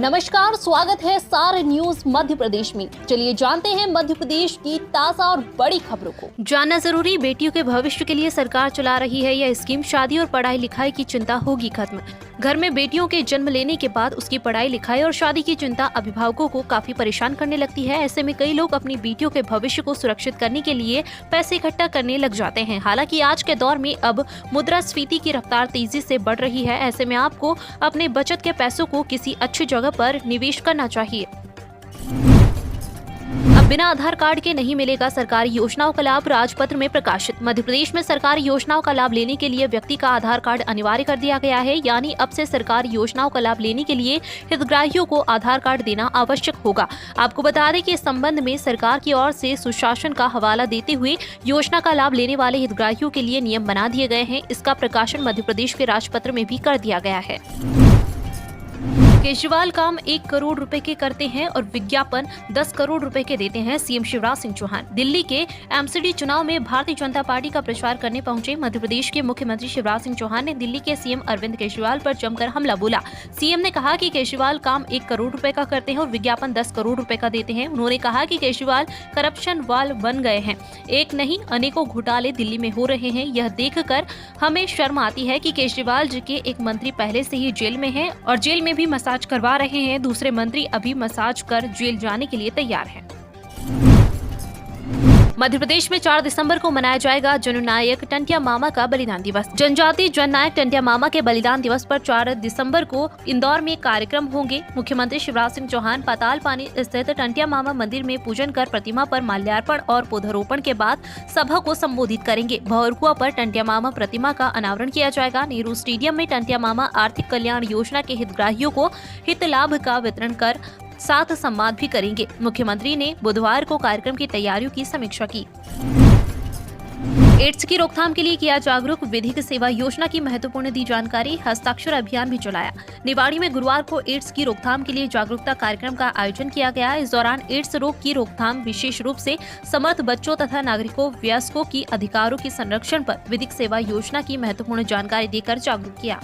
नमस्कार, स्वागत है सार न्यूज मध्य प्रदेश में। चलिए जानते हैं मध्य प्रदेश की ताजा और बड़ी खबरों को। जानना जरूरी, बेटियों के भविष्य के लिए सरकार चला रही है यह स्कीम। शादी और पढ़ाई लिखाई की चिंता होगी खत्म। घर में बेटियों के जन्म लेने के बाद उसकी पढ़ाई लिखाई और शादी की चिंता अभिभावकों को काफी परेशान करने लगती है। ऐसे में कई लोग अपनी बेटियों के भविष्य को सुरक्षित करने के लिए पैसे इकट्ठा करने लग जाते हैं। हालांकि आज के दौर में अब मुद्रास्फीति की रफ्तार तेजी से बढ़ रही है। ऐसे में आपको अपने बचत के पैसों को किसी अच्छी जगह पर निवेश करना चाहिए। अब बिना आधार कार्ड के नहीं मिलेगा सरकारी योजनाओं का लाभ, राजपत्र में प्रकाशित। मध्य प्रदेश में सरकारी योजनाओं का लाभ लेने के लिए व्यक्ति का आधार कार्ड अनिवार्य कर दिया गया है। यानी अब से सरकारी योजनाओं का लाभ लेने के लिए हितग्राहियों को आधार कार्ड देना आवश्यक होगा। आपको बता दें कि इस संबंध में सरकार की ओर से सुशासन का हवाला देते हुए योजना का लाभ लेने वाले हितग्राहियों के लिए नियम बना दिए गए हैं। इसका प्रकाशन मध्य प्रदेश के राजपत्र में भी कर दिया गया है। केजरीवाल काम 1 करोड़ रुपए के करते हैं और विज्ञापन 10 करोड़ रुपए के देते हैं, सीएम शिवराज सिंह चौहान। दिल्ली के एमसीडी चुनाव में भारतीय जनता पार्टी का प्रचार करने पहुंचे मध्य प्रदेश के मुख्यमंत्री शिवराज सिंह चौहान ने दिल्ली के सीएम अरविंद केजरीवाल पर जमकर हमला बोला। सीएम ने कहा कि केजरीवाल काम 1 करोड़ रुपए का करते हैं और विज्ञापन 10 करोड़ रुपए का देते हैं। उन्होंने कहा कि केजरीवाल करप्शन वाल बन गए हैं। एक नहीं अनेकों घोटाले दिल्ली में हो रहे हैं। यह देखकर हमें शर्म आती है कि केजरीवाल जी के एक मंत्री पहले से ही जेल में हैं और जेल में भी मसाज करवा रहे हैं। दूसरे मंत्री अभी मसाज कर जेल जाने के लिए तैयार हैं। मध्य प्रदेश में 4 दिसंबर को मनाया जाएगा जननायक टंटिया मामा का बलिदान दिवस। जनजातीय जननायक टंटिया मामा के बलिदान दिवस पर 4 दिसंबर को इंदौर में कार्यक्रम होंगे। मुख्यमंत्री शिवराज सिंह चौहान पाताल पानी स्थित टंटिया मामा मंदिर में पूजन कर प्रतिमा पर माल्यार्पण और पौधारोपण के बाद सभा को संबोधित करेंगे। भौरकुआ पर टंटिया मामा प्रतिमा का अनावरण किया जाएगा। नेहरू स्टेडियम में टंटिया मामा आर्थिक कल्याण योजना के हितग्राहियों को हित लाभ का वितरण कर साथ संवाद भी करेंगे। मुख्यमंत्री ने बुधवार को कार्यक्रम की तैयारियों की समीक्षा की। एड्स की रोकथाम के लिए किया जागरूक, विधिक सेवा योजना की महत्वपूर्ण दी जानकारी, हस्ताक्षर अभियान भी चलाया। निवाड़ी में गुरुवार को एड्स की रोकथाम के लिए जागरूकता कार्यक्रम का आयोजन किया गया। इस दौरान एड्स रोग की रोकथाम, विशेष रूप से समर्थ बच्चों तथा नागरिकों वयस्कों की अधिकारों के संरक्षण पर विधिक सेवा योजना की महत्वपूर्ण जानकारी देकर जागरूक किया।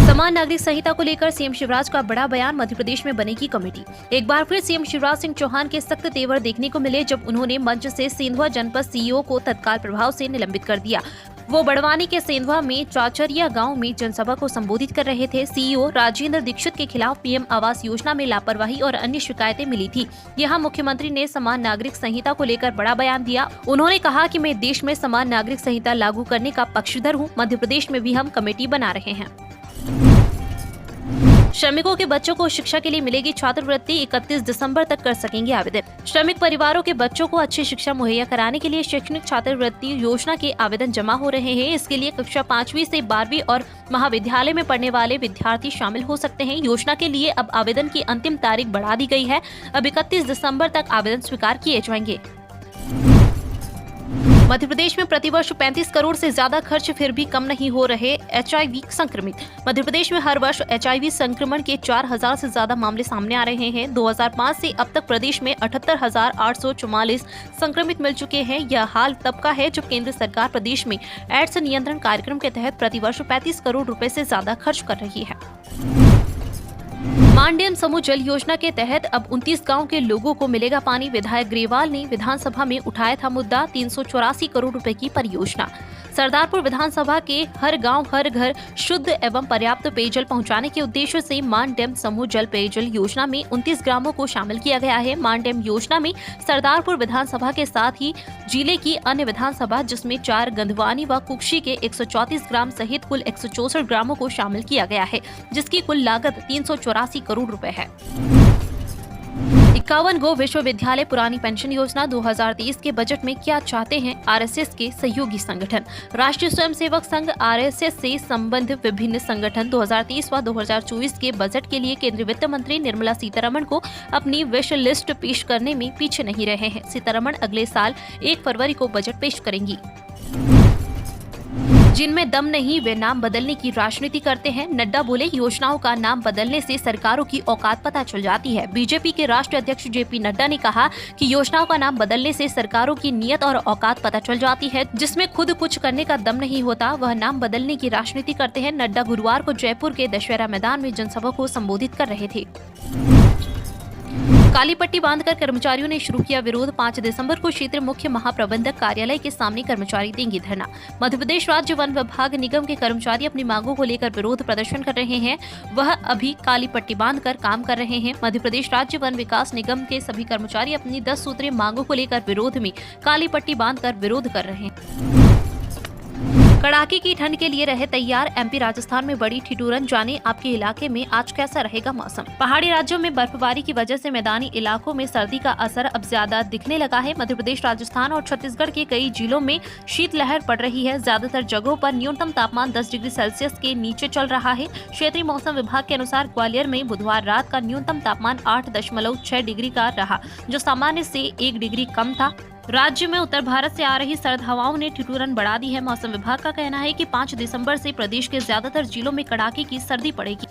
समान नागरिक संहिता को लेकर सीएम शिवराज का बड़ा बयान, मध्य प्रदेश में बनेगी कमेटी। एक बार फिर सीएम शिवराज सिंह चौहान के सख्त तेवर देखने को मिले जब उन्होंने मंच से सेंधवा जनपद सीईओ को तत्काल प्रभाव से निलंबित कर दिया। वो बड़वानी के सेंधवा में चाचरिया गांव में जनसभा को संबोधित कर रहे थे। सीईओ राजेंद्र दीक्षित के खिलाफ पीएम आवास योजना में लापरवाही और अन्य शिकायतें मिली थी। यहाँ मुख्यमंत्री ने समान नागरिक संहिता को लेकर बड़ा बयान दिया। उन्होंने कहा कि मैं देश में समान नागरिक संहिता लागू करने का पक्षधर हूँ। मध्य प्रदेश में भी हम कमेटी बना रहे हैं। श्रमिकों के बच्चों को शिक्षा के लिए मिलेगी छात्रवृत्ति, 31 दिसंबर तक कर सकेंगे आवेदन। श्रमिक परिवारों के बच्चों को अच्छी शिक्षा मुहैया कराने के लिए शैक्षणिक छात्रवृत्ति योजना के आवेदन जमा हो रहे हैं। इसके लिए कक्षा 5वीं से 12वीं और महाविद्यालय में पढ़ने वाले विद्यार्थी शामिल हो सकते हैं। योजना के लिए अब आवेदन की अंतिम तारीख बढ़ा दी गई है। अब 31 दिसंबर तक आवेदन स्वीकार किए जाएंगे। मध्य प्रदेश में प्रतिवर्ष 35 करोड़ से ज्यादा खर्च फिर भी कम नहीं हो रहे एचआईवी संक्रमित। मध्य प्रदेश में हर वर्ष एचआईवी संक्रमण के 4000 से ज्यादा मामले सामने आ रहे हैं। 2005 से अब तक प्रदेश में 78,844 संक्रमित मिल चुके हैं। यह हाल तब का है जब केंद्र सरकार प्रदेश में एड्स नियंत्रण कार्यक्रम के तहत प्रतिवर्ष 35 करोड़ रुपए से ज्यादा खर्च कर रही है। मानडेम समूह जल योजना के तहत अब 29 गांव के लोगों को मिलेगा पानी। विधायक ग्रेवाल ने विधानसभा में उठाया था मुद्दा 384 करोड़ रुपए की परियोजना। सरदारपुर विधानसभा के हर गांव हर घर शुद्ध एवं पर्याप्त पेयजल पहुंचाने के उद्देश्य से मानडेम समूह जल पेयजल योजना में 29 ग्रामों को शामिल किया गया है। मानडेम योजना में सरदारपुर विधानसभा के साथ ही जिले की अन्य विधानसभा जिसमें 4 गंधवानी व कुक्षी के 134 ग्राम सहित कुल 164 ग्रामों को शामिल किया गया है, जिसकी कुल लागत 384 करोड़ रुपए है। 51 गो विश्वविद्यालय पुरानी पेंशन योजना 2023 के बजट में क्या चाहते हैं आरएसएस के सहयोगी संगठन। राष्ट्रीय स्वयंसेवक संघ आरएसएस से संबंधित विभिन्न संगठन 2023 व 2024 के बजट के लिए केंद्रीय वित्त मंत्री निर्मला सीतारमण को अपनी विश लिस्ट पेश करने में पीछे नहीं रहे हैं। सीतारमण अगले साल 1 फरवरी को बजट पेश करेंगी। जिनमें दम नहीं वे नाम बदलने की राजनीति करते हैं। नड्डा बोले, योजनाओं का नाम बदलने से सरकारों की औकात पता चल जाती है। बीजेपी के राष्ट्रीय अध्यक्ष जेपी नड्डा ने कहा कि योजनाओं का नाम बदलने से सरकारों की नीयत और औकात पता चल जाती है। जिसमें खुद कुछ करने का दम नहीं होता वह नाम बदलने की राजनीति करते हैं। नड्डा गुरुवार को जयपुर के दशहरा मैदान में जनसभा को संबोधित कर रहे थे। काली पट्टी बांधकर कर्मचारियों ने शुरू किया विरोध। 5 दिसंबर को क्षेत्रीय मुख्य महाप्रबंधक कार्यालय के सामने कर्मचारी देंगे धरना। मध्य प्रदेश राज्य वन विभाग निगम के कर्मचारी अपनी मांगों को लेकर विरोध प्रदर्शन कर रहे हैं। वह अभी काली पट्टी बांधकर काम कर रहे हैं। मध्य प्रदेश राज्य वन विकास निगम के सभी कर्मचारी अपनी 10 सूत्रीय मांगों को लेकर विरोध में काली पट्टी बांधकर विरोध कर रहे हैं। कड़ाके की ठंड के लिए रहे तैयार। एमपी राजस्थान में बड़ी ठिठुरन। जाने आपके इलाके में आज कैसा रहेगा मौसम। पहाड़ी राज्यों में बर्फबारी की वजह से मैदानी इलाकों में सर्दी का असर अब ज्यादा दिखने लगा है। मध्य प्रदेश, राजस्थान और छत्तीसगढ़ के कई जिलों में शीतलहर पड़ रही है। ज्यादातर जगहों पर न्यूनतम तापमान 10 डिग्री सेल्सियस के नीचे चल रहा है। क्षेत्रीय मौसम विभाग के अनुसार ग्वालियर में बुधवार रात का न्यूनतम तापमान 8.6 डिग्री का रहा, जो सामान्य से 1 डिग्री कम था। राज्य में उत्तर भारत से आ रही सर्द हवाओं ने ठिठुरन बढ़ा दी है। मौसम विभाग का कहना है कि 5 दिसंबर से प्रदेश के ज्यादातर जिलों में कड़ाके की सर्दी पड़ेगी।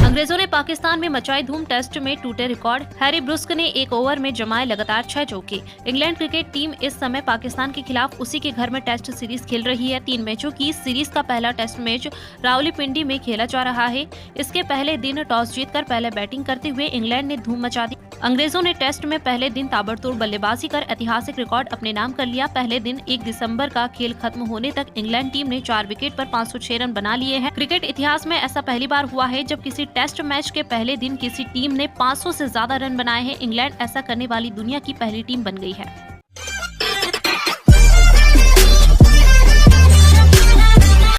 अंग्रेजों ने पाकिस्तान में मचाई धूम। टेस्ट में टूटे रिकॉर्ड। हैरी ब्रुस्क ने एक ओवर में जमाए लगातार 6 चौके। इंग्लैंड क्रिकेट टीम इस समय पाकिस्तान के खिलाफ उसी के घर में टेस्ट सीरीज खेल रही है। 3 मैचों की सीरीज का पहला टेस्ट मैच रावलपिंडी में खेला जा रहा है। इसके पहले दिन टॉस जीतकर पहले बैटिंग करते हुए इंग्लैंड ने धूम मचा दी। अंग्रेजों ने टेस्ट में पहले दिन ताबड़तोड़ बल्लेबाजी कर ऐतिहासिक रिकॉर्ड अपने नाम कर लिया। पहले दिन 1 दिसंबर का खेल खत्म होने तक इंग्लैंड टीम ने 4 विकेट पर 506 रन बना लिए हैं। क्रिकेट इतिहास में ऐसा पहली बार हुआ है जब किसी टेस्ट मैच के पहले दिन किसी टीम ने 500 से ज्यादा रन बनाए हैं। इंग्लैंड ऐसा करने वाली दुनिया की पहली टीम बन गई है।